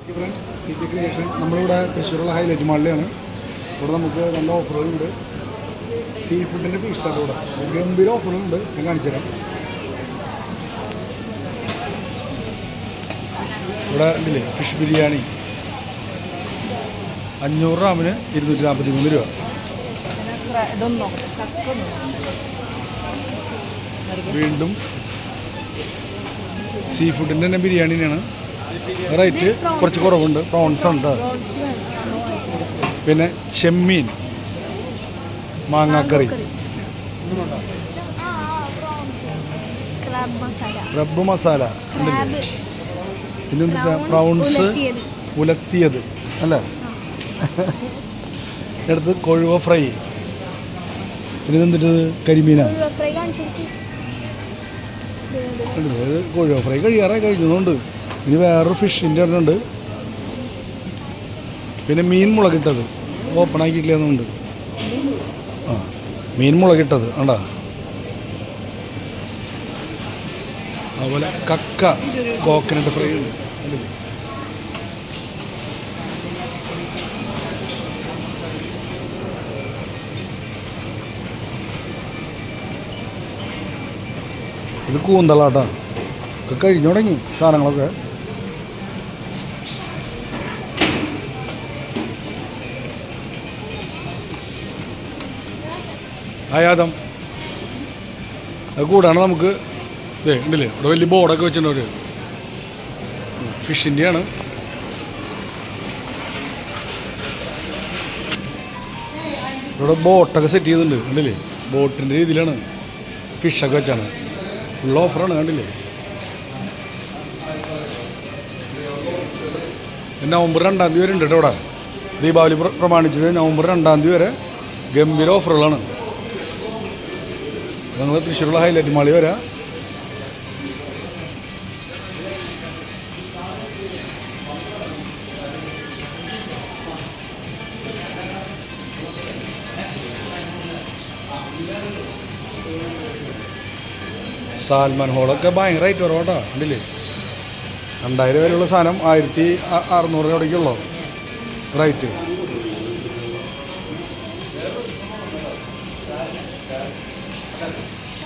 City creation നമ്മളിവിടെ തൃശ്ശൂരുള്ള highlight മാളിലാണ്. ഇവിടെ നമുക്ക് നല്ല ഓഫറുകളുണ്ട്. സീ ഫുഡിൻ്റെ ഫിഷ് സ്റ്റാർട്ട് ഇവിടെ ഗംഭീര ഓഫറുകളുണ്ട്. ഞാൻ കാണിച്ചു തരാം. ഇവിടെ ഉണ്ടല്ലേ ഫിഷ് ബിരിയാണി 500 ഗ്രാമിന് 243 രൂപ. വീണ്ടും സീ ഫുഡിൻ്റെ തന്നെ ബിരിയാണി തന്നെയാണ്. റേറ്റ് കുറച്ച് കുറവുണ്ട്. പ്രോൺസ് ഉണ്ട്, പിന്നെ ചെമ്മീൻ, മാങ്ങാക്കറി, റബ്ബ് മസാല ഉണ്ടല്ലേ, പിന്നെ എന്താ പ്രൗൺസ് ഉലത്തിയത് അല്ലേ, അടുത്ത് കൊഴുവ ഫ്രൈ, പിന്നെ ഇതെന്തിട്ട് കരിമീനാണ്. ഇത് കൊഴുവ ഫ്രൈ കഴിഞ്ഞതുകൊണ്ട് ഇനി വേറൊരു ഫിഷിൻ്റെ ഒരെണ്ണമുണ്ട്. പിന്നെ മീൻ മുളകിട്ടത് ഓപ്പൺ ആക്കിയിട്ടില്ലെന്നുണ്ട്. ആ മീൻ മുളകിട്ടത് കണ്ടാ. അതുപോലെ കക്ക കോക്കനട്ട് ഫ്രൈ ഉണ്ട്. ഇത് കൂന്തളാട്ടാ. ഒക്കെ കഴിഞ്ഞു തുടങ്ങി സാധനങ്ങളൊക്കെ. ആയാദം അത് കൂടാണ് നമുക്ക്. ഇതേ ഉണ്ടല്ലേ ഇവിടെ വലിയ ബോർഡൊക്കെ വെച്ചിട്ടുണ്ട്. ഒരു ഫിഷിൻ്റെയാണ്. ഇവിടെ ബോട്ടൊക്കെ സെറ്റ് ചെയ്തിട്ടുണ്ട് കണ്ടില്ലേ. ബോട്ടിൻ്റെ രീതിയിലാണ് ഫിഷൊക്കെ വെച്ചാണ്. ഫുൾ ഓഫറാണ് കണ്ടില്ലേ. നവംബർ 2-ാം തീയതി വരെ ഉണ്ട് കേട്ടോ. ഇവിടെ ദീപാവലി പ്രമാണിച്ചിട്ട് നവംബർ 2-ാം തീയതി വരെ ഗംഭീര ഓഫറുകളാണ്. നിങ്ങൾ തൃശ്ശൂരുള്ള ഹൈലൈറ്റ് മാളിൽ വരാം. സാൽമൺ ഹോളൊക്കെ ഭയങ്കര റേറ്റ് കുറവാട്ടോ ഉണ്ടല്ലേ. 2000 വരെയുള്ള സാധനം 1600 രൂപയ്ക്കുള്ളൂ റേറ്റ്.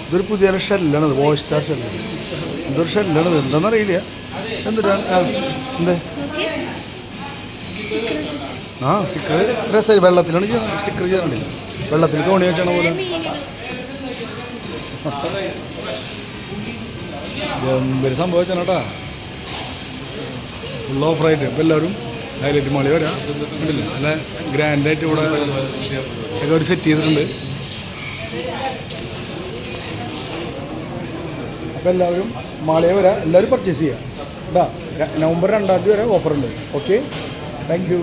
ഇതൊരു പുതിയൊരു ഷെല്ലാണിത്, വോയിസ്റ്റാർ ഷെല്ല്. ഇതൊരു ഷെല്ലാണിത്, എന്താണെന്നറിയില്ല. എന്തിട്ടാ എന്തേ ആ സ്റ്റിക്കർ രസം വെള്ളത്തിലാണ് സ്റ്റിക്കർ ചെയ്യാറുണ്ട്. വെള്ളത്തിൽ തോണി വെച്ചാണ് പോലെ ഗംഭീര സംഭവിച്ചാണ് കേട്ടാ. ഫുൾ ഓഫറായിട്ട് ഇപ്പം എല്ലാവരും ഹൈലൈറ്റ് മാളിൽ വരാം. ഉണ്ടല്ലോ നല്ല ഗ്രാൻഡായിട്ട് ഇവിടെ ഒക്കെ ഒരു സെറ്റ് ചെയ്തിട്ടുണ്ട്. അപ്പോൾ എല്ലാവരും മാളിൽ വരാം. എല്ലാവരും പർച്ചേസ് ചെയ്യാം കേട്ടോ. നവംബർ 2-ാം തീയതി വരെ ഓഫറുണ്ട്. Okay, thank you.